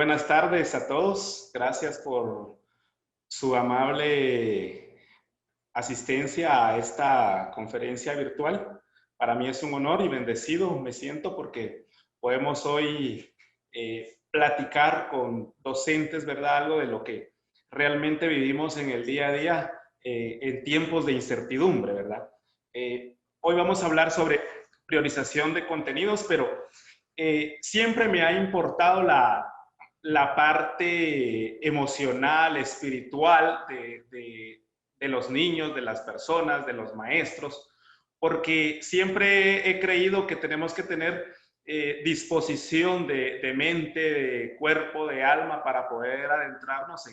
buenas tardes a todos. Gracias por su amable asistencia a esta conferencia virtual. Para mí es un honor y bendecido me siento porque podemos hoy platicar con docentes, ¿verdad? Algo de lo que realmente vivimos en el día a día en tiempos de incertidumbre, ¿verdad? Hoy vamos a hablar sobre priorización de contenidos, pero siempre me ha importado la parte emocional, espiritual de los niños, de las personas, de los maestros, porque siempre he creído que tenemos que tener disposición de mente, de cuerpo, de alma para poder adentrarnos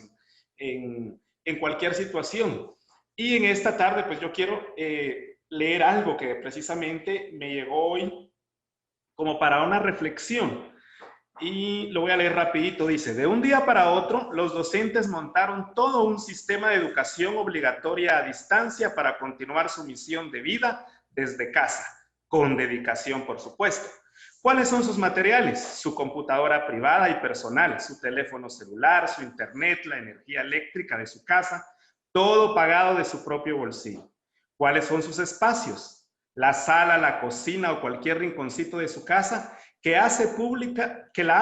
en cualquier situación. Y en esta tarde, pues yo quiero leer algo que precisamente me llegó hoy como para una reflexión. Y lo voy a leer rapidito. Dice, de un día para otro, los docentes montaron todo un sistema de educación obligatoria a distancia para continuar su misión de vida desde casa, con dedicación, por supuesto. ¿Cuáles son sus materiales? Su computadora privada y personal, su teléfono celular, su internet, la energía eléctrica de su casa, todo pagado de su propio bolsillo. ¿Cuáles son sus espacios? La sala, la cocina o cualquier rinconcito de su casa que la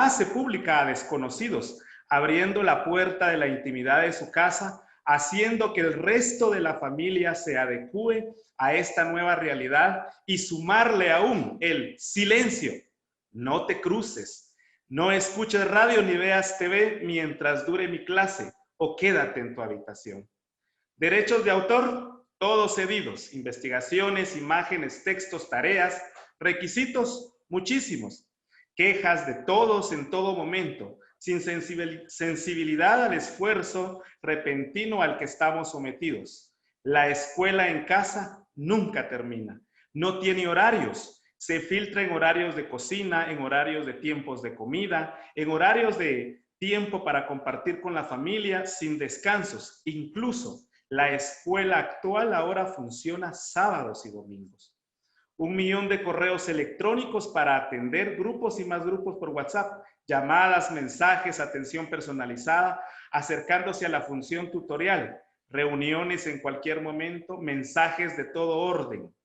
hace pública a desconocidos, abriendo la puerta de la intimidad de su casa, haciendo que el resto de la familia se adecue a esta nueva realidad y sumarle aún el silencio. No te cruces, no escuches radio ni veas TV mientras dure mi clase o quédate en tu habitación. Derechos de autor, todos cedidos. Investigaciones, imágenes, textos, tareas, requisitos, muchísimos. Quejas de todos en todo momento, sin sensibilidad al esfuerzo repentino al que estamos sometidos. La escuela en casa nunca termina. No tiene horarios. Se filtra en horarios de cocina, en horarios de tiempos de comida, en horarios de tiempo para compartir con la familia, sin descansos. Incluso la escuela actual ahora funciona sábados y domingos. 1 millón de correos electrónicos para atender grupos y más grupos por WhatsApp, llamadas, mensajes, atención personalizada, acercándose a la función tutorial, reuniones en cualquier momento, mensajes de todo orden.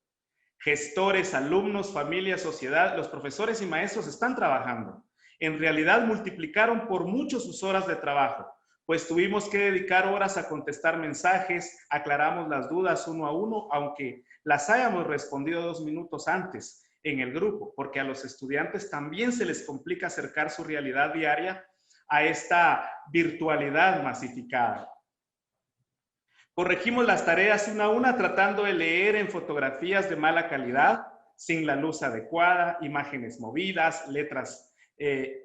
Gestores, alumnos, familia, sociedad, los profesores y maestros están trabajando. En realidad multiplicaron por mucho sus horas de trabajo, pues tuvimos que dedicar horas a contestar mensajes, aclaramos las dudas uno a uno, aunque las hayamos respondido 2 minutos antes en el grupo, porque a los estudiantes también se les complica acercar su realidad diaria a esta virtualidad masificada. Corregimos las tareas una a una tratando de leer en fotografías de mala calidad, sin la luz adecuada, imágenes movidas, letras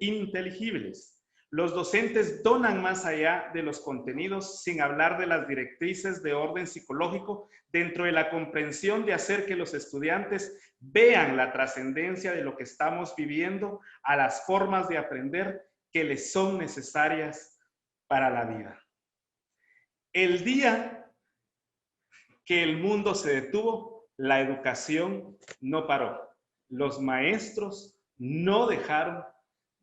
ininteligibles. Los docentes donan más allá de los contenidos, sin hablar de las directrices de orden psicológico, dentro de la comprensión de hacer que los estudiantes vean la trascendencia de lo que estamos viviendo a las formas de aprender que les son necesarias para la vida. El día que el mundo se detuvo, la educación no paró. Los maestros no dejaron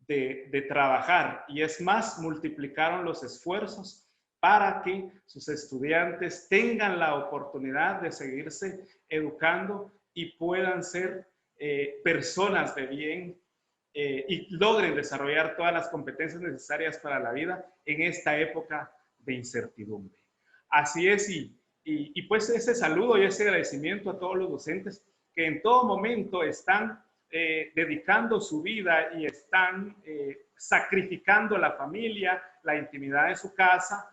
de trabajar y es más, multiplicaron los esfuerzos para que sus estudiantes tengan la oportunidad de seguirse educando y puedan ser personas de bien y logren desarrollar todas las competencias necesarias para la vida en esta época de incertidumbre. Así es, y pues ese saludo y ese agradecimiento a todos los docentes que en todo momento están dedicando su vida y están sacrificando la familia, la intimidad de su casa,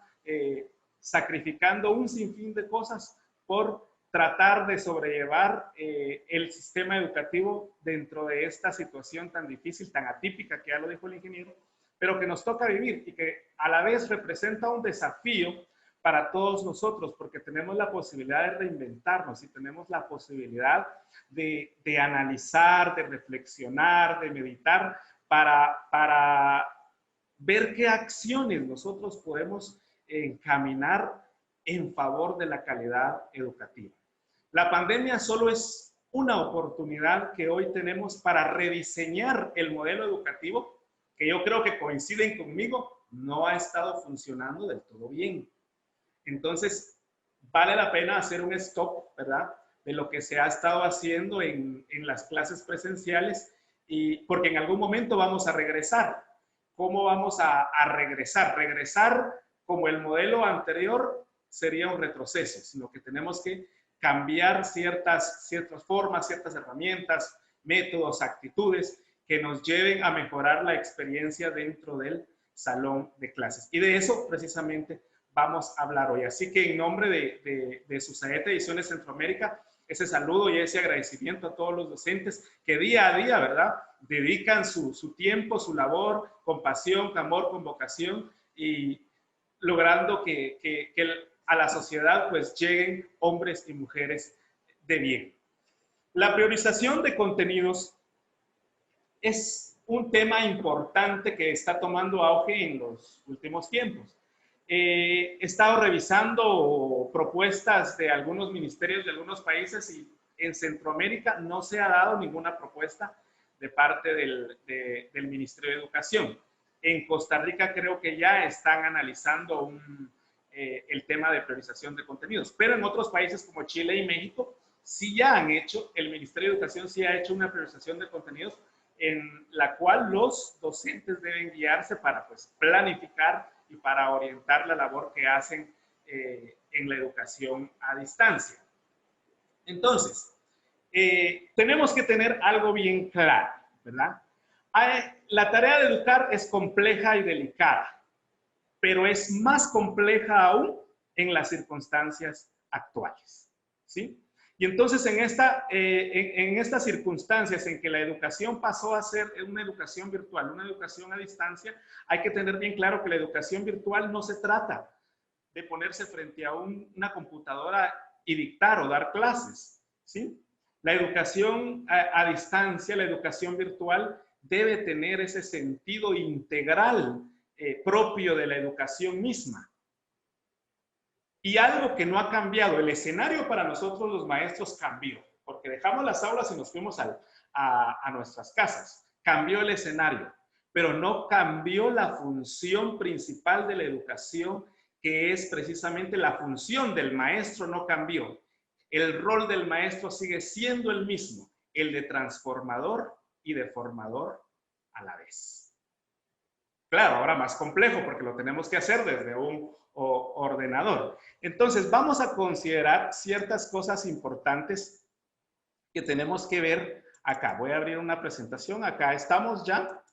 sacrificando un sinfín de cosas por tratar de sobrellevar el sistema educativo dentro de esta situación tan difícil, tan atípica, que ya lo dijo el ingeniero, pero que nos toca vivir y que a la vez representa un desafío para todos nosotros, porque tenemos la posibilidad de reinventarnos y tenemos la posibilidad de analizar, de reflexionar, de meditar para ver qué acciones nosotros podemos encaminar en favor de la calidad educativa. La pandemia solo es una oportunidad que hoy tenemos para rediseñar el modelo educativo que yo creo que coinciden conmigo, no ha estado funcionando del todo bien. Entonces, vale la pena hacer un stop, ¿verdad?, de lo que se ha estado haciendo en las clases presenciales, y porque en algún momento vamos a regresar. ¿Cómo vamos a regresar? Regresar como el modelo anterior sería un retroceso, sino que tenemos que cambiar ciertas formas, ciertas herramientas, métodos, actitudes que nos lleven a mejorar la experiencia dentro del salón de clases. Y de eso precisamente vamos a hablar hoy. Así que en nombre de Susaeta Ediciones Centroamérica, ese saludo y ese agradecimiento a todos los docentes que día a día, ¿verdad?, dedican su tiempo, su labor, con pasión, con amor, con vocación, y logrando que a la sociedad pues lleguen hombres y mujeres de bien. La priorización de contenidos es un tema importante que está tomando auge en los últimos tiempos. He estado revisando propuestas de algunos ministerios de algunos países, y en Centroamérica no se ha dado ninguna propuesta de parte del Ministerio de Educación. En Costa Rica creo que ya están analizando el tema de priorización de contenidos, pero en otros países como Chile y México sí ya han hecho, el Ministerio de Educación sí ha hecho una priorización de contenidos en la cual los docentes deben guiarse para pues planificar y para orientar la labor que hacen en la educación a distancia. Entonces, tenemos que tener algo bien claro, ¿verdad? La tarea de educar es compleja y delicada, pero es más compleja aún en las circunstancias actuales, ¿sí? Y entonces en estas circunstancias en que la educación pasó a ser una educación virtual, una educación a distancia, hay que tener bien claro que la educación virtual no se trata de ponerse frente a una computadora y dictar o dar clases, ¿sí? La educación a distancia, la educación virtual, debe tener ese sentido integral propio de la educación misma. Y algo que no ha cambiado, el escenario para nosotros los maestros cambió, porque dejamos las aulas y nos fuimos a nuestras casas. Cambió el escenario, pero no cambió la función principal de la educación, que es precisamente la función del maestro, no cambió. El rol del maestro sigue siendo el mismo, el de transformador y de formador a la vez. Claro, ahora más complejo porque lo tenemos que hacer desde un ordenador. Entonces, vamos a considerar ciertas cosas importantes que tenemos que ver acá. Voy a abrir una presentación. Acá estamos ya.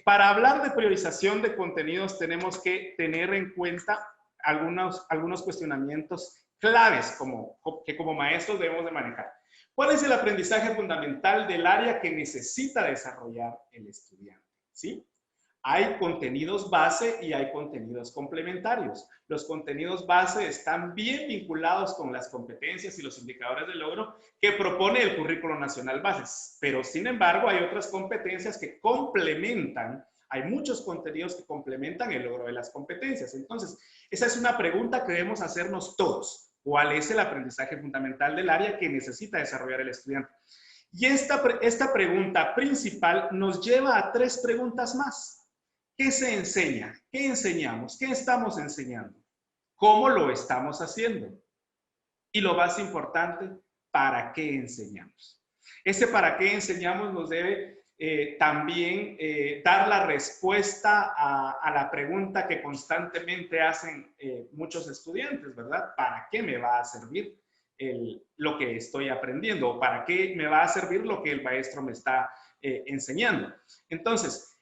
Para hablar de priorización de contenidos, tenemos que tener en cuenta algunos cuestionamientos claves que como maestros debemos de manejar. ¿Cuál es el aprendizaje fundamental del área que necesita desarrollar el estudiante? ¿Sí? Hay contenidos base y hay contenidos complementarios. Los contenidos base están bien vinculados con las competencias y los indicadores de logro que propone el Currículo Nacional Bases, pero sin embargo hay otras competencias que complementan, hay muchos contenidos que complementan el logro de las competencias. Entonces, esa es una pregunta que debemos hacernos todos. ¿Cuál es el aprendizaje fundamental del área que necesita desarrollar el estudiante? Y esta pregunta principal nos lleva a tres preguntas más. ¿Qué se enseña? ¿Qué enseñamos? ¿Qué estamos enseñando? ¿Cómo lo estamos haciendo? Y lo más importante, ¿para qué enseñamos? Ese para qué enseñamos nos debe también dar la respuesta a la pregunta que constantemente hacen muchos estudiantes, ¿verdad? ¿Para qué me va a servir lo que estoy aprendiendo? ¿O para qué me va a servir lo que el maestro me está enseñando? Entonces,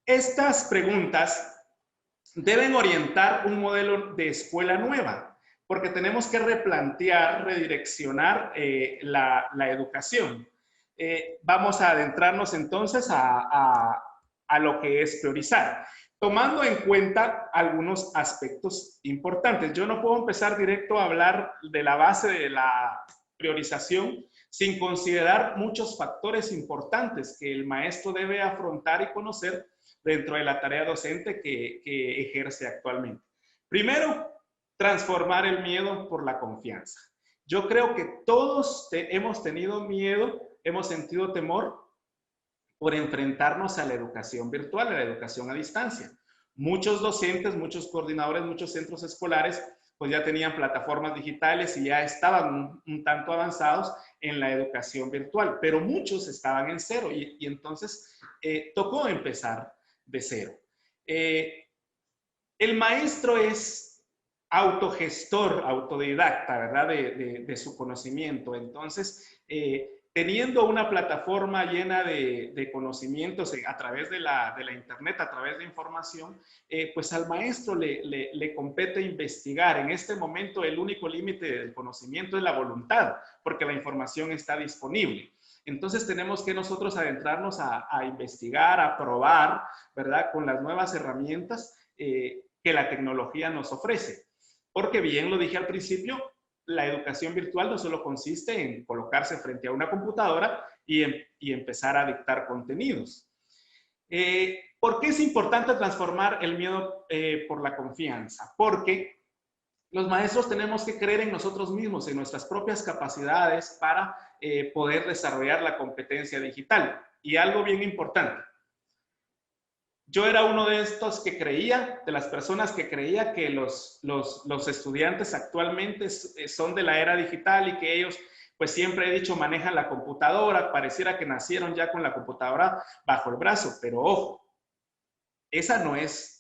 estas preguntas deben orientar un modelo de escuela nueva, porque tenemos que replantear, redireccionar la educación. Vamos a adentrarnos entonces a lo que es priorizar, tomando en cuenta algunos aspectos importantes. Yo no puedo empezar directo a hablar de la base de la priorización sin considerar muchos factores importantes que el maestro debe afrontar y conocer dentro de la tarea docente que ejerce actualmente. Primero, transformar el miedo por la confianza. Yo creo que todos hemos tenido miedo, hemos sentido temor por enfrentarnos a la educación virtual, a la educación a distancia. Muchos docentes, muchos coordinadores, muchos centros escolares, pues ya tenían plataformas digitales y ya estaban un tanto avanzados en la educación virtual, pero muchos estaban en cero y entonces tocó empezar de cero. El maestro es autogestor, autodidacta, ¿verdad? De su conocimiento. Entonces, teniendo una plataforma llena de conocimientos a través de la internet, a través de información, pues al maestro le compete investigar. En este momento el único límite del conocimiento es la voluntad, porque la información está disponible. Entonces tenemos que nosotros adentrarnos a investigar, a probar, ¿verdad? Con las nuevas herramientas que la tecnología nos ofrece. Porque bien lo dije al principio, la educación virtual no solo consiste en colocarse frente a una computadora y empezar a dictar contenidos. ¿Por qué es importante transformar el miedo por la confianza? Porque los maestros tenemos que creer en nosotros mismos, en nuestras propias capacidades para poder desarrollar la competencia digital. Y algo bien importante, yo era uno de estos que creía, de las personas que creía que los estudiantes actualmente son de la era digital y que ellos, pues siempre he dicho, manejan la computadora, pareciera que nacieron ya con la computadora bajo el brazo, pero ojo, esa no es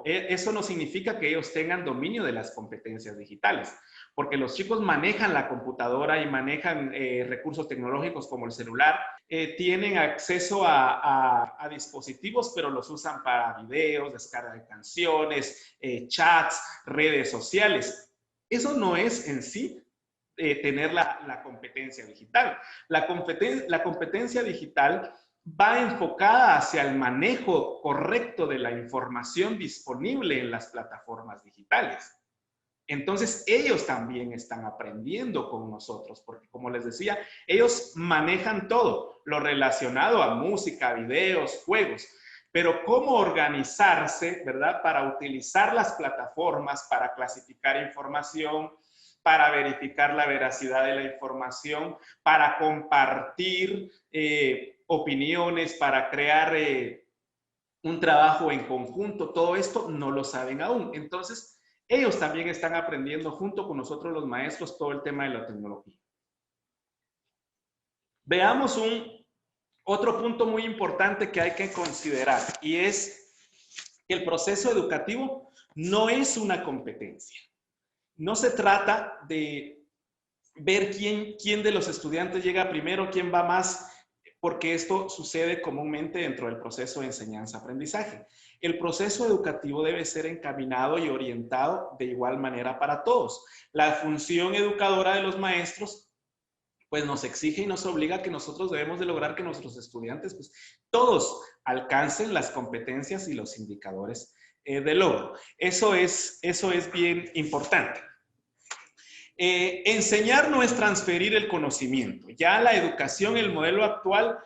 eso no significa que ellos tengan dominio de las competencias digitales, porque los chicos manejan la computadora y manejan recursos tecnológicos como el celular, tienen acceso a dispositivos, pero los usan para videos, descarga de canciones, chats, redes sociales. Eso no es en sí tener la competencia digital. La competencia digital va enfocada hacia el manejo correcto de la información disponible en las plataformas digitales. Entonces, ellos también están aprendiendo con nosotros, porque como les decía, ellos manejan todo lo relacionado a música, videos, juegos, pero cómo organizarse, ¿verdad? Para utilizar las plataformas, para clasificar información, para verificar la veracidad de la información, para compartir opiniones, para crear un trabajo en conjunto, todo esto no lo saben aún. Entonces, ellos también están aprendiendo junto con nosotros los maestros todo el tema de la tecnología. Veamos otro punto muy importante que hay que considerar y es que el proceso educativo no es una competencia. No se trata de ver quién de los estudiantes llega primero, quién va más, porque esto sucede comúnmente dentro del proceso de enseñanza-aprendizaje. El proceso educativo debe ser encaminado y orientado de igual manera para todos. La función educadora de los maestros pues nos exige y nos obliga a que nosotros debemos de lograr que nuestros estudiantes, pues todos alcancen las competencias y los indicadores de logro. Eso es bien importante. Enseñar no es transferir el conocimiento. Ya la educación, el modelo actual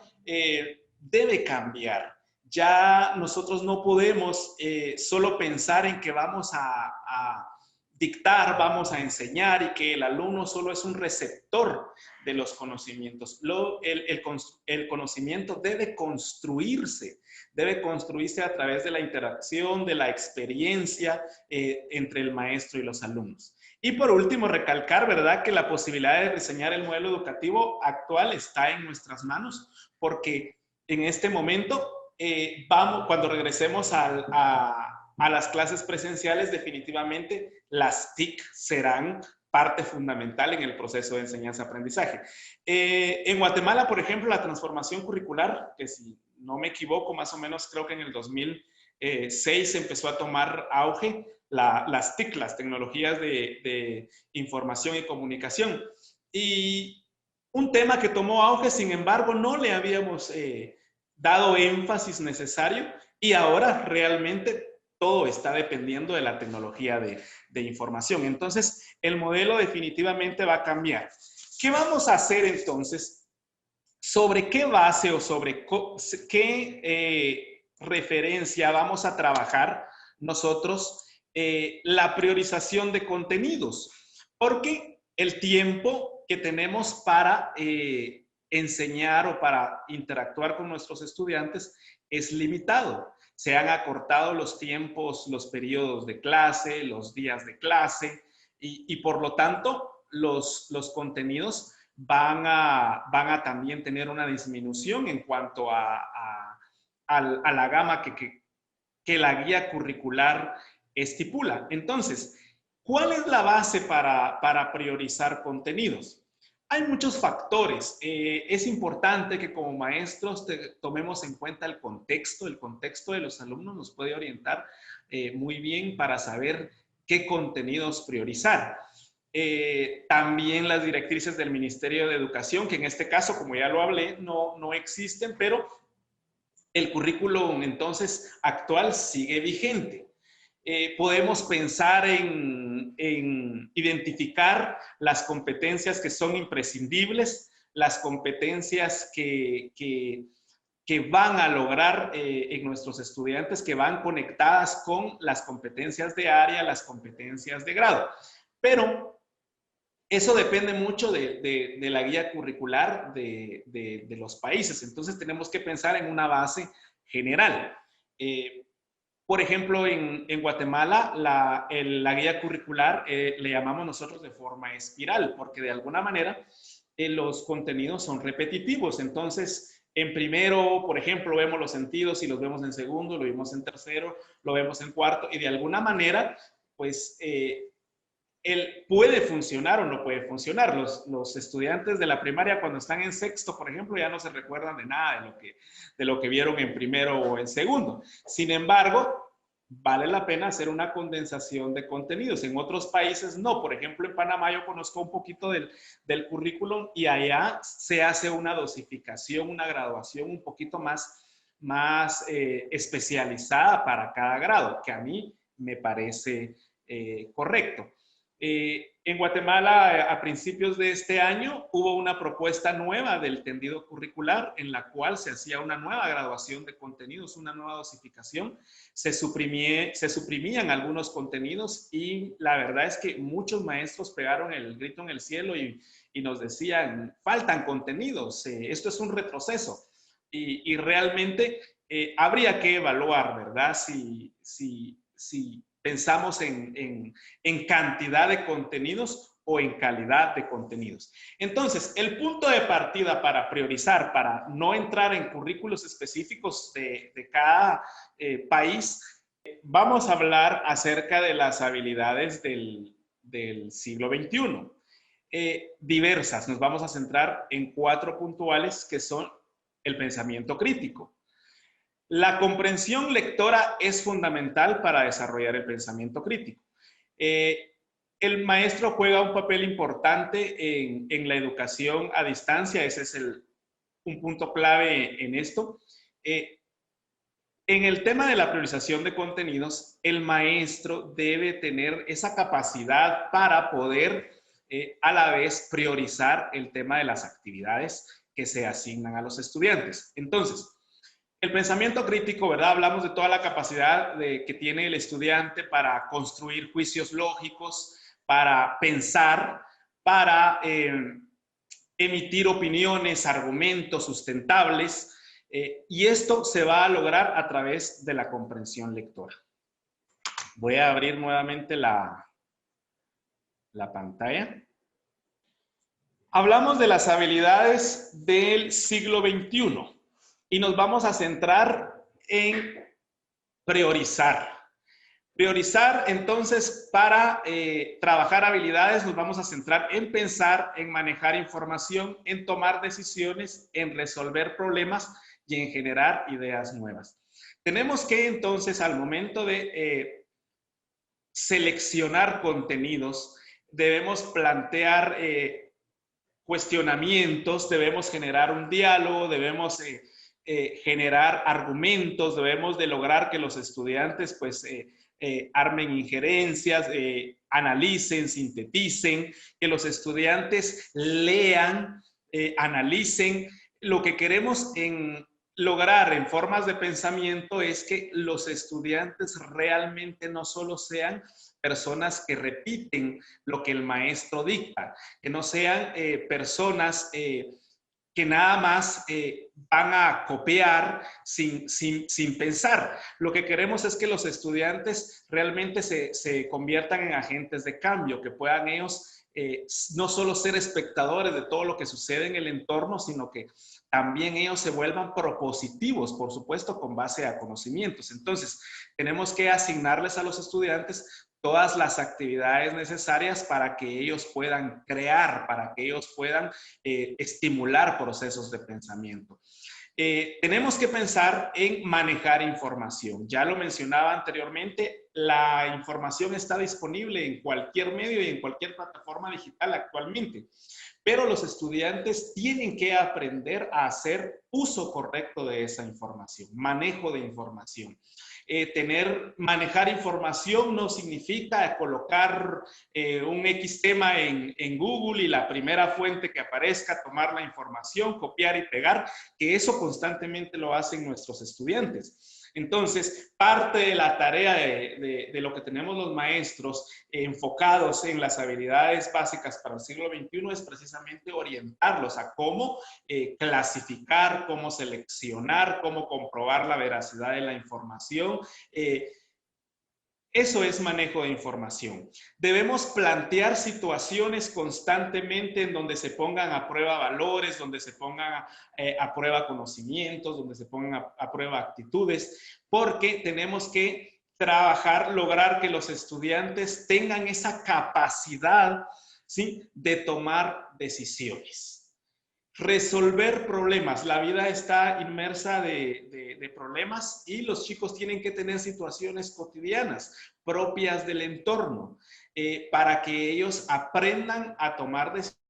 debe cambiar. Ya nosotros no podemos solo pensar en que vamos a dictar, vamos a enseñar y que el alumno solo es un receptor de los conocimientos. El conocimiento debe construirse a través de la interacción, de la experiencia entre el maestro y los alumnos. Y por último, recalcar, ¿verdad?, que la posibilidad de diseñar el modelo educativo actual está en nuestras manos, porque en este momento, cuando regresemos a las clases presenciales, definitivamente las TIC serán parte fundamental en el proceso de enseñanza-aprendizaje. En Guatemala, por ejemplo, la transformación curricular, que si no me equivoco, más o menos creo que en el 2006 empezó a tomar auge, las TIC, las tecnologías de información y comunicación. Y un tema que tomó auge, sin embargo, no le habíamos dado énfasis necesario y ahora realmente todo está dependiendo de la tecnología de información. Entonces, el modelo definitivamente va a cambiar. ¿Qué vamos a hacer entonces? ¿Sobre qué base o sobre qué referencia vamos a trabajar nosotros la priorización de contenidos? Porque el tiempo que tenemos para enseñar o para interactuar con nuestros estudiantes es limitado. Se han acortado los tiempos, los periodos de clase, los días de clase y por lo tanto los contenidos van a también tener una disminución en cuanto a la gama que la guía curricular estipula. Entonces, ¿cuál es la base para priorizar contenidos? Hay muchos factores. Es importante que como maestros tomemos en cuenta el contexto. El contexto de los alumnos nos puede orientar muy bien para saber qué contenidos priorizar. También las directrices del Ministerio de Educación, que en este caso, como ya lo hablé, no existen, pero el currículum entonces actual sigue vigente. Podemos pensar en identificar las competencias que son imprescindibles, las competencias que van a lograr en nuestros estudiantes, que van conectadas con las competencias de área, las competencias de grado. Pero eso depende mucho de la guía curricular de los países. Entonces tenemos que pensar en una base general. Por ejemplo, en Guatemala, la guía curricular le llamamos nosotros de forma espiral, porque de alguna manera los contenidos son repetitivos. Entonces, en primero, por ejemplo, vemos los sentidos y los vemos en segundo, lo vemos en tercero, lo vemos en cuarto, y de alguna manera, pues, él puede funcionar o no puede funcionar. Los estudiantes de la primaria cuando están en sexto, por ejemplo, ya no se recuerdan de nada de lo que vieron en primero o en segundo. Sin embargo, vale la pena hacer una condensación de contenidos. En otros países no. Por ejemplo, en Panamá yo conozco un poquito del currículum y allá se hace una dosificación, una graduación un poquito más especializada para cada grado, que a mí me parece correcto. En Guatemala, a principios de este año, hubo una propuesta nueva del tendido curricular en la cual se hacía una nueva graduación de contenidos, una nueva dosificación. Se suprimían algunos contenidos y la verdad es que muchos maestros pegaron el grito en el cielo y nos decían, faltan contenidos, esto es un retroceso. Y realmente habría que evaluar, ¿verdad? Si pensamos en cantidad de contenidos o en calidad de contenidos. Entonces, el punto de partida para priorizar, para no entrar en currículos específicos de cada país, vamos a hablar acerca de las habilidades del siglo XXI. Diversas, nos vamos a centrar en 4 puntuales que son el pensamiento crítico. La comprensión lectora es fundamental para desarrollar el pensamiento crítico. El maestro juega un papel importante en la educación a distancia, ese es un punto clave en esto. En el tema de la priorización de contenidos, el maestro debe tener esa capacidad para poder a la vez priorizar el tema de las actividades que se asignan a los estudiantes. Entonces, el pensamiento crítico, ¿verdad? Hablamos de toda la capacidad que tiene el estudiante para construir juicios lógicos, para pensar, para emitir opiniones, argumentos sustentables, y esto se va a lograr a través de la comprensión lectora. Voy a abrir nuevamente la pantalla. Hablamos de las habilidades del siglo XXI. Y nos vamos a centrar en priorizar. Priorizar, entonces, para trabajar habilidades, nos vamos a centrar en pensar, en manejar información, en tomar decisiones, en resolver problemas y en generar ideas nuevas. Tenemos que, entonces, al momento de seleccionar contenidos, debemos plantear cuestionamientos, debemos generar un diálogo, debemos generar argumentos, debemos de lograr que los estudiantes pues armen injerencias, analicen, sinteticen, que los estudiantes lean, analicen. Lo que queremos lograr en formas de pensamiento es que los estudiantes realmente no solo sean personas que repiten lo que el maestro dicta, que no sean personas que nada más van a copiar sin pensar. Lo que queremos es que los estudiantes realmente se conviertan en agentes de cambio, que puedan ellos no solo ser espectadores de todo lo que sucede en el entorno, sino que también ellos se vuelvan propositivos, por supuesto, con base a conocimientos. Entonces, tenemos que asignarles a los estudiantes todas las actividades necesarias para que ellos puedan crear, para que ellos puedan estimular procesos de pensamiento. Tenemos que pensar en manejar información. Ya lo mencionaba anteriormente, la información está disponible en cualquier medio y en cualquier plataforma digital actualmente, pero los estudiantes tienen que aprender a hacer uso correcto de esa información, manejo de información. Manejar información no significa colocar un X tema en Google y la primera fuente que aparezca, tomar la información, copiar y pegar, que eso constantemente lo hacen nuestros estudiantes. Entonces, parte de la tarea de lo que tenemos los maestros enfocados en las habilidades básicas para el siglo XXI es precisamente orientarlos a cómo clasificar, cómo seleccionar, cómo comprobar la veracidad de la información. Eso es manejo de información. Debemos plantear situaciones constantemente en donde se pongan a prueba valores, donde se pongan a prueba conocimientos, donde se pongan a prueba actitudes, porque tenemos que trabajar, lograr que los estudiantes tengan esa capacidad, ¿sí?, de tomar decisiones. Resolver problemas. La vida está inmersa de problemas y los chicos tienen que tener situaciones cotidianas propias del entorno para que ellos aprendan a tomar decisiones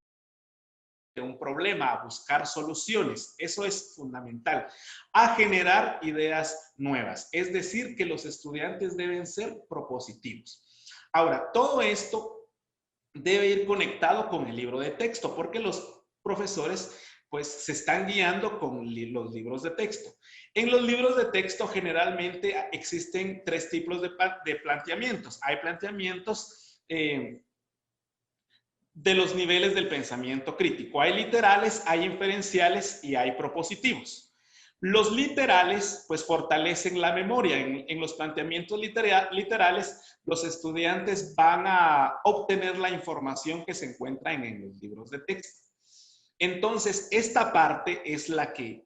de un problema, a buscar soluciones. Eso es fundamental. A generar ideas nuevas. Es decir, que los estudiantes deben ser propositivos. Ahora, todo esto debe ir conectado con el libro de texto, porque los profesores pues se están guiando con los libros de texto. En los libros de texto generalmente existen tres tipos de planteamientos. Hay planteamientos de los niveles del pensamiento crítico. Hay literales, hay inferenciales y hay propositivos. Los literales, pues, fortalecen la memoria. En los planteamientos literales, los estudiantes van a obtener la información que se encuentra en los libros de texto. Entonces, esta parte es la que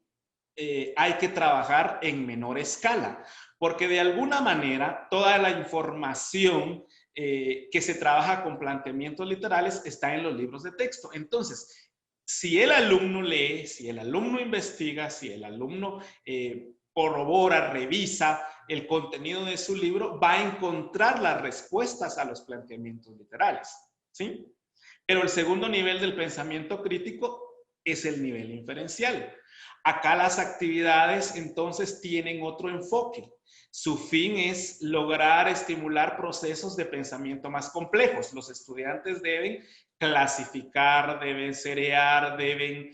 hay que trabajar en menor escala, porque de alguna manera toda la información que se trabaja con planteamientos literales está en los libros de texto. Entonces, si el alumno lee, si el alumno investiga, si el alumno corrobora, revisa el contenido de su libro, va a encontrar las respuestas a los planteamientos literales, ¿sí? Pero el segundo nivel del pensamiento crítico es el nivel inferencial. Acá las actividades entonces tienen otro enfoque. Su fin es lograr estimular procesos de pensamiento más complejos. Los estudiantes deben clasificar, deben seriar, deben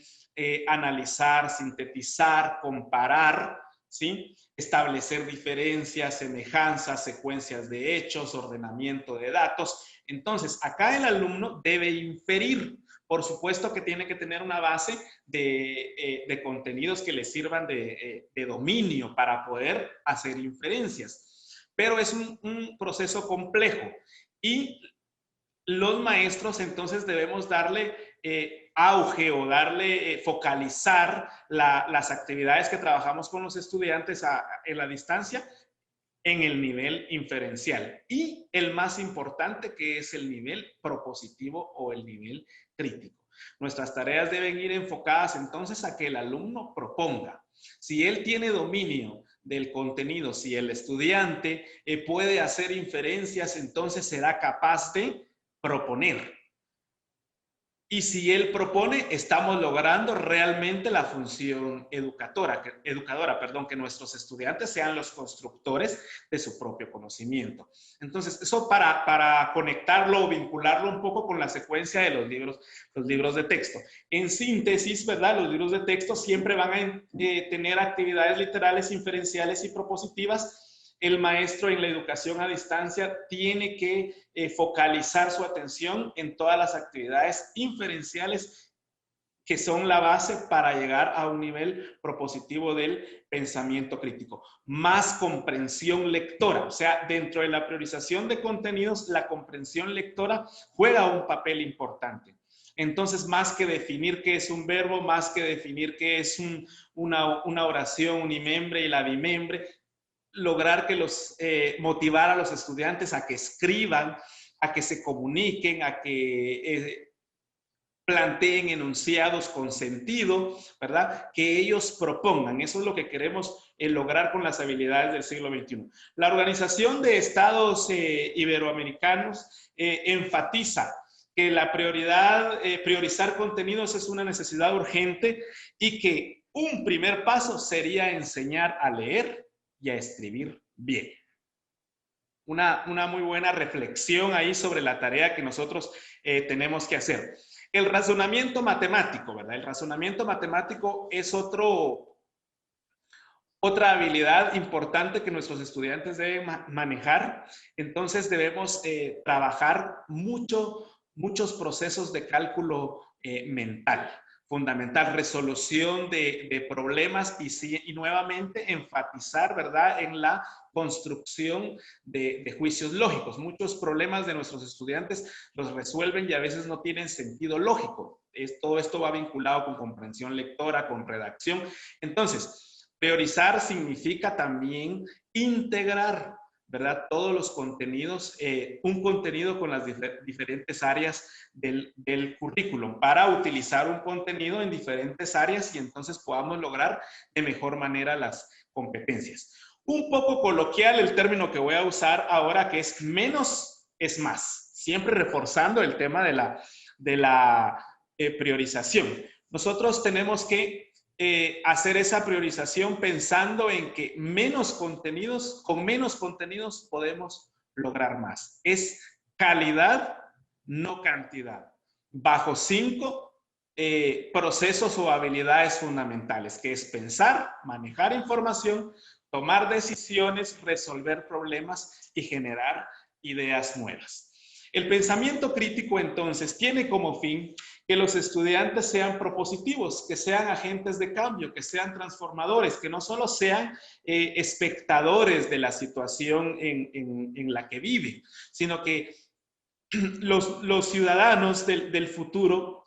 analizar, sintetizar, comparar, ¿sí?, establecer diferencias, semejanzas, secuencias de hechos, ordenamiento de datos. Entonces, acá el alumno debe inferir. Por supuesto que tiene que tener una base de contenidos que le sirvan de dominio para poder hacer inferencias. Pero es un proceso complejo y los maestros entonces debemos darle auge o darle, focalizar las actividades que trabajamos con los estudiantes en la distancia en el nivel inferencial y el más importante, que es el nivel propositivo o el nivel crítico. Nuestras tareas deben ir enfocadas entonces a que el alumno proponga. Si él tiene dominio del contenido, si el estudiante puede hacer inferencias, entonces será capaz de proponer. Y si él propone, estamos logrando realmente la función educadora, que nuestros estudiantes sean los constructores de su propio conocimiento. Entonces, eso para conectarlo o vincularlo un poco con la secuencia de los libros de texto. En síntesis, ¿verdad? Los libros de texto siempre van a tener actividades literales, inferenciales y propositivas. El maestro en la educación a distancia tiene que focalizar su atención en todas las actividades inferenciales que son la base para llegar a un nivel propositivo del pensamiento crítico. Más comprensión lectora, o sea, dentro de la priorización de contenidos, la comprensión lectora juega un papel importante. Entonces, más que definir qué es un verbo, más que definir qué es una oración unimembre y la bimembre, lograr que motivar a los estudiantes a que escriban, a que se comuniquen, a que planteen enunciados con sentido, ¿verdad? Que ellos propongan. Eso es lo que queremos lograr con las habilidades del siglo XXI. La Organización de Estados Iberoamericanos enfatiza que la priorizar contenidos es una necesidad urgente y que un primer paso sería enseñar a leer y a escribir bien. Una muy buena reflexión ahí sobre la tarea que nosotros tenemos que hacer. El razonamiento matemático, ¿verdad? El razonamiento matemático es otra habilidad importante que nuestros estudiantes deben manejar. Entonces debemos trabajar muchos procesos de cálculo mental. Fundamental, resolución de problemas y nuevamente enfatizar, ¿verdad?, en la construcción de juicios lógicos. Muchos problemas de nuestros estudiantes los resuelven y a veces no tienen sentido lógico. Todo esto va vinculado con comprensión lectora, con redacción. Entonces, priorizar significa también integrar, ¿verdad?, todos los contenidos, un contenido con las diferentes áreas del currículum para utilizar un contenido en diferentes áreas y entonces podamos lograr de mejor manera las competencias. Un poco coloquial el término que voy a usar ahora, que es menos es más, siempre reforzando el tema de la priorización. Nosotros tenemos que hacer esa priorización pensando en que con menos contenidos podemos lograr más. Es calidad, no cantidad. Bajo 5 procesos o habilidades fundamentales, que es pensar, manejar información, tomar decisiones, resolver problemas y generar ideas nuevas. El pensamiento crítico, entonces, tiene como fin que los estudiantes sean propositivos, que sean agentes de cambio, que sean transformadores, que no solo sean espectadores de la situación en la que viven, sino que los ciudadanos del futuro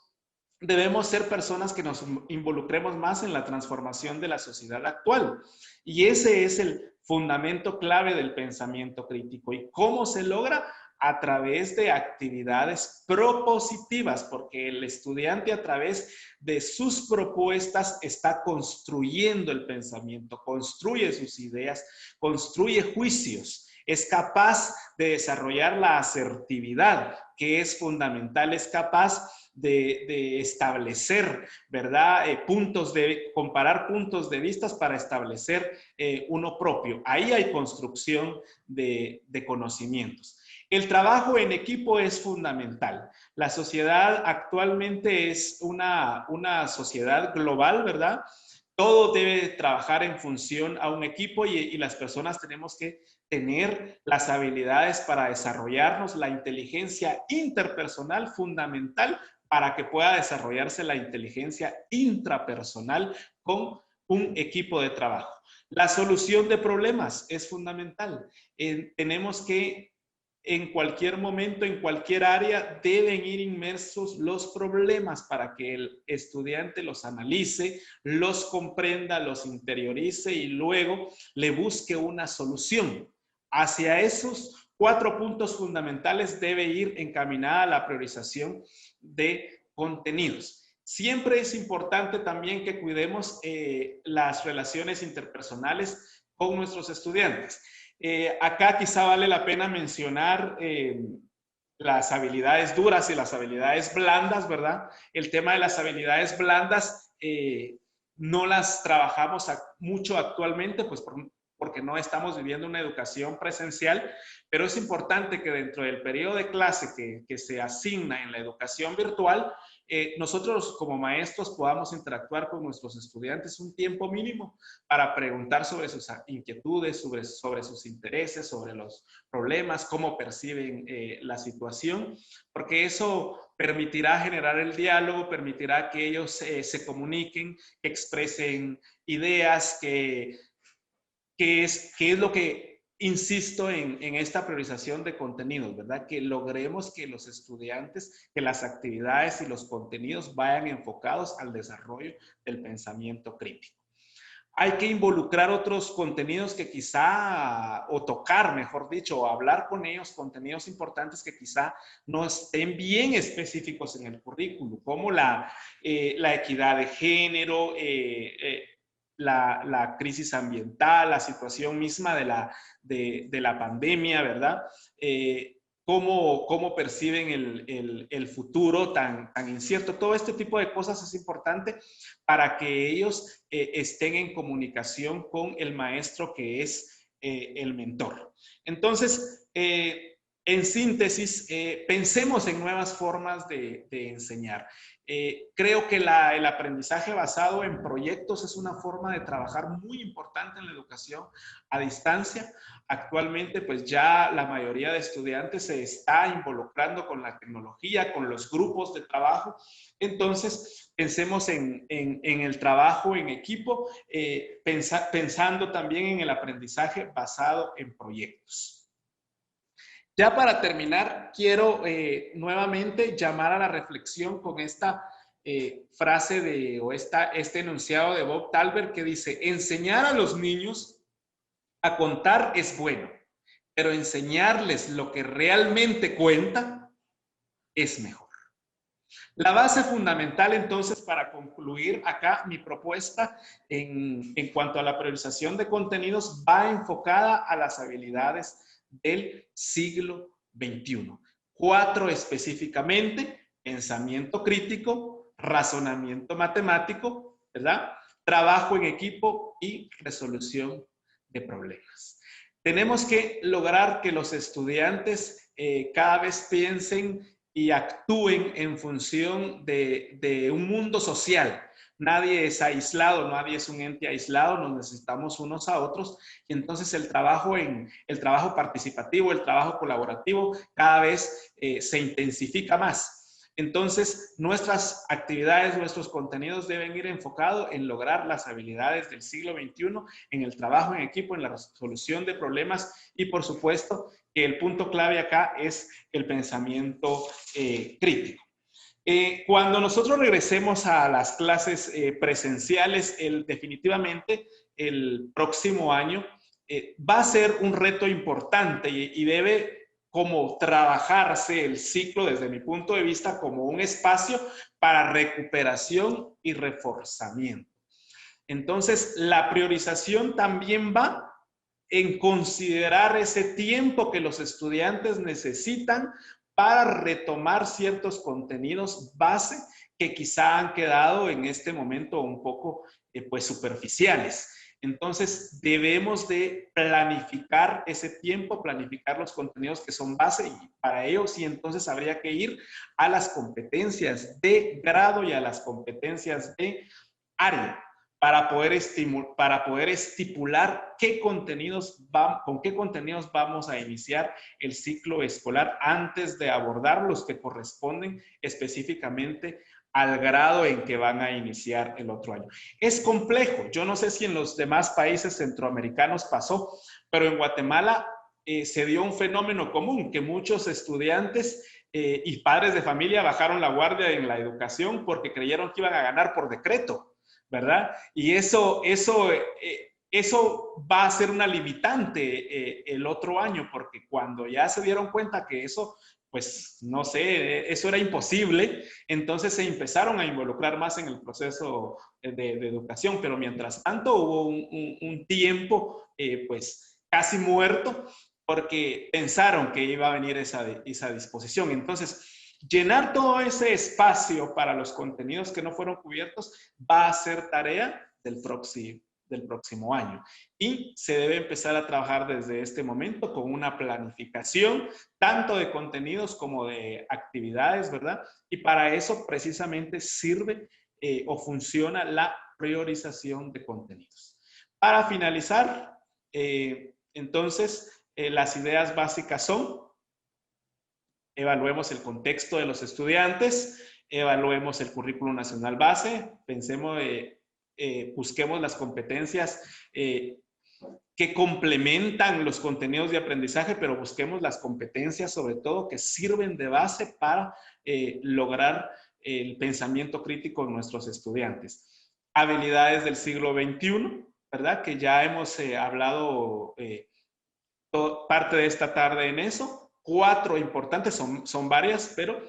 debemos ser personas que nos involucremos más en la transformación de la sociedad actual. Y ese es el fundamento clave del pensamiento crítico. ¿Y cómo se logra? A través de actividades propositivas, porque el estudiante a través de sus propuestas está construyendo el pensamiento, construye sus ideas, construye juicios, es capaz de desarrollar la asertividad, que es fundamental, es capaz de establecer, ¿verdad? Comparar puntos de vista para establecer uno propio. Ahí hay construcción de conocimientos. El trabajo en equipo es fundamental. La sociedad actualmente es una sociedad global, ¿verdad? Todo debe trabajar en función a un equipo y las personas tenemos que tener las habilidades para desarrollarnos, la inteligencia interpersonal fundamental para que pueda desarrollarse la inteligencia intrapersonal con un equipo de trabajo. La solución de problemas es fundamental. Tenemos que en cualquier momento, en cualquier área, deben ir inmersos los problemas para que el estudiante los analice, los comprenda, los interiorice y luego le busque una solución. Hacia esos 4 puntos fundamentales debe ir encaminada la priorización de contenidos. Siempre es importante también que cuidemos las relaciones interpersonales con nuestros estudiantes. Acá quizá vale la pena mencionar las habilidades duras y las habilidades blandas, ¿verdad? El tema de las habilidades blandas no las trabajamos mucho actualmente, pues porque no estamos viviendo una educación presencial, pero es importante que dentro del periodo de clase que se asigna en la educación virtual, nosotros como maestros podamos interactuar con nuestros estudiantes un tiempo mínimo para preguntar sobre sus inquietudes, sobre sus intereses, sobre los problemas, cómo perciben la situación, porque eso permitirá generar el diálogo, permitirá que ellos se comuniquen, que expresen ideas, que es lo que insisto en esta priorización de contenidos, ¿verdad? Que logremos que los estudiantes, que las actividades y los contenidos vayan enfocados al desarrollo del pensamiento crítico. Hay que involucrar otros contenidos que quizá, o tocar, mejor dicho, o hablar con ellos, contenidos importantes que quizá no estén bien específicos en el currículo, como la equidad de género, la crisis ambiental, la situación misma de la pandemia, ¿verdad? Cómo perciben el futuro tan incierto. Todo este tipo de cosas es importante para que ellos estén en comunicación con el maestro que es el mentor. Entonces, en síntesis, pensemos en nuevas formas de enseñar. Creo que el aprendizaje basado en proyectos es una forma de trabajar muy importante en la educación a distancia. Actualmente, pues ya la mayoría de estudiantes se está involucrando con la tecnología, con los grupos de trabajo. Entonces, pensemos en el trabajo en equipo, pensando también en el aprendizaje basado en proyectos. Ya para terminar, quiero nuevamente llamar a la reflexión con esta frase o este enunciado de Bob Talbert que dice: enseñar a los niños a contar es bueno, pero enseñarles lo que realmente cuenta es mejor. La base fundamental, entonces, para concluir acá mi propuesta en cuanto a la priorización de contenidos, va enfocada a las habilidades del siglo XXI. 4 específicamente: pensamiento crítico, razonamiento matemático, ¿verdad? Trabajo en equipo y resolución de problemas. Tenemos que lograr que los estudiantes cada vez piensen y actúen en función de un mundo social. Nadie es aislado, nadie es un ente aislado, nos necesitamos unos a otros, y entonces el trabajo participativo, el trabajo colaborativo cada vez se intensifica más. Entonces, nuestras actividades, nuestros contenidos deben ir enfocados en lograr las habilidades del siglo XXI, en el trabajo en equipo, en la resolución de problemas y, por supuesto, que el punto clave acá es el pensamiento crítico. Cuando nosotros regresemos a las clases presenciales, definitivamente el próximo año va a ser un reto importante y debe como trabajarse el ciclo desde mi punto de vista como un espacio para recuperación y reforzamiento. Entonces, la priorización también va en considerar ese tiempo que los estudiantes necesitan para retomar ciertos contenidos base que quizá han quedado en este momento un poco pues superficiales. Entonces, debemos de planificar ese tiempo, planificar los contenidos que son base, y para ello sí, entonces habría que ir a las competencias de grado y a las competencias de área para poder estipular con qué contenidos vamos a iniciar el ciclo escolar antes de abordar los que corresponden específicamente al grado en que van a iniciar el otro año. Es complejo. Yo no sé si en los demás países centroamericanos pasó, pero en Guatemala se dio un fenómeno común, que muchos estudiantes y padres de familia bajaron la guardia en la educación porque creyeron que iban a ganar por decreto, ¿verdad? Y eso va a ser una limitante el otro año, porque cuando ya se dieron cuenta que eso, pues no sé, eso era imposible, entonces se empezaron a involucrar más en el proceso de educación, pero mientras tanto hubo un tiempo pues casi muerto porque pensaron que iba a venir esa disposición. Entonces, llenar todo ese espacio para los contenidos que no fueron cubiertos va a ser tarea del próximo año. Y se debe empezar a trabajar desde este momento con una planificación tanto de contenidos como de actividades, ¿verdad? Y para eso precisamente sirve o funciona la priorización de contenidos. Para finalizar, entonces, las ideas básicas son: evaluemos el contexto de los estudiantes, evaluemos el currículo nacional base, pensemos, busquemos las competencias que complementan los contenidos de aprendizaje, pero busquemos las competencias sobre todo que sirven de base para lograr el pensamiento crítico en nuestros estudiantes. Habilidades del siglo XXI, ¿verdad? Que ya hemos hablado parte de esta tarde en eso. 4 importantes, son varias, pero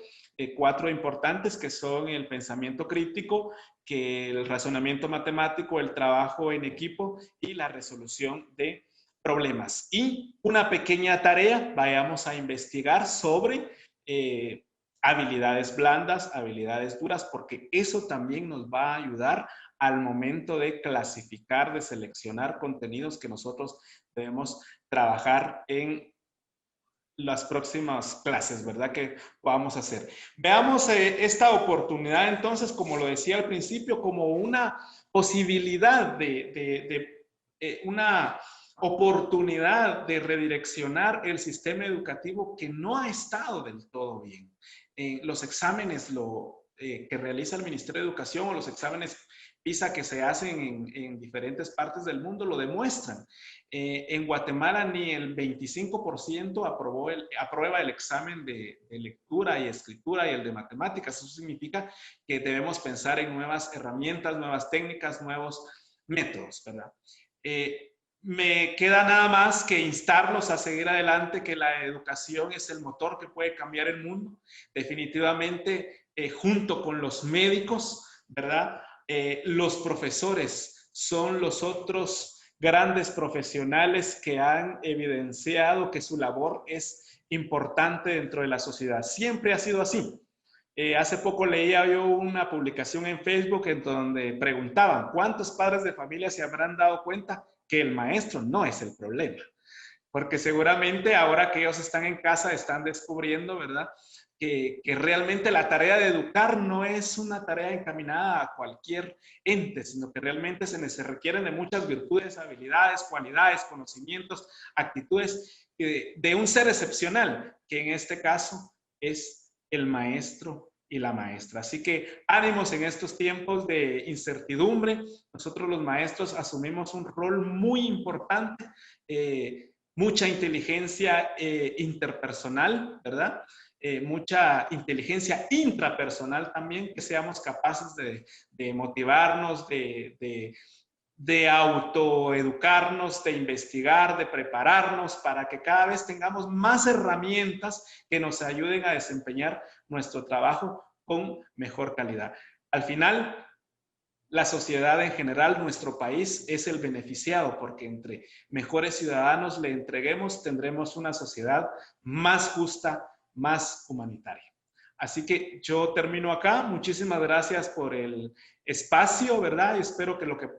4 importantes que son el pensamiento crítico, que el razonamiento matemático, el trabajo en equipo y la resolución de problemas. Y una pequeña tarea, vayamos a investigar sobre habilidades blandas, habilidades duras, porque eso también nos va a ayudar al momento de clasificar, de seleccionar contenidos que nosotros debemos trabajar en las próximas clases, ¿verdad? Que vamos a hacer. Veamos esta oportunidad entonces, como lo decía al principio, como una posibilidad una oportunidad de redireccionar el sistema educativo que no ha estado del todo bien. Los exámenes que realiza el Ministerio de Educación o los exámenes PISA que se hacen en diferentes partes del mundo lo demuestran. En Guatemala ni el 25% aprueba el examen de lectura y escritura y el de matemáticas. Eso significa que debemos pensar en nuevas herramientas, nuevas técnicas, nuevos métodos, ¿verdad? Me queda nada más que instarlos a seguir adelante, que la educación es el motor que puede cambiar el mundo. Definitivamente, junto con los médicos, ¿verdad? Los profesores son los otros grandes profesionales que han evidenciado que su labor es importante dentro de la sociedad. Siempre ha sido así. Hace poco leía yo una publicación en Facebook en donde preguntaban cuántos padres de familia se habrán dado cuenta que el maestro no es el problema. Porque seguramente ahora que ellos están en casa están descubriendo, ¿verdad? Que realmente la tarea de educar no es una tarea encaminada a cualquier ente, sino que realmente se requieren de muchas virtudes, habilidades, cualidades, conocimientos, actitudes de un ser excepcional, que en este caso es el maestro y la maestra. Así que ánimos en estos tiempos de incertidumbre. Nosotros los maestros asumimos un rol muy importante, mucha inteligencia interpersonal, ¿verdad? Mucha inteligencia intrapersonal también, que seamos capaces de motivarnos, de autoeducarnos, de investigar, de prepararnos para que cada vez tengamos más herramientas que nos ayuden a desempeñar nuestro trabajo con mejor calidad. Al final, la sociedad en general, nuestro país, es el beneficiado, porque entre mejores ciudadanos le entreguemos, tendremos una sociedad más justa, más humanitaria. Así que yo termino acá. Muchísimas gracias por el espacio, ¿verdad? Y espero que lo que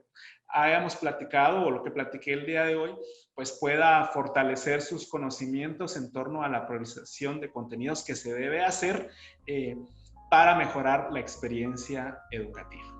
hayamos platicado o lo que platiqué el día de hoy, pues pueda fortalecer sus conocimientos en torno a la priorización de contenidos que se debe hacer para mejorar la experiencia educativa.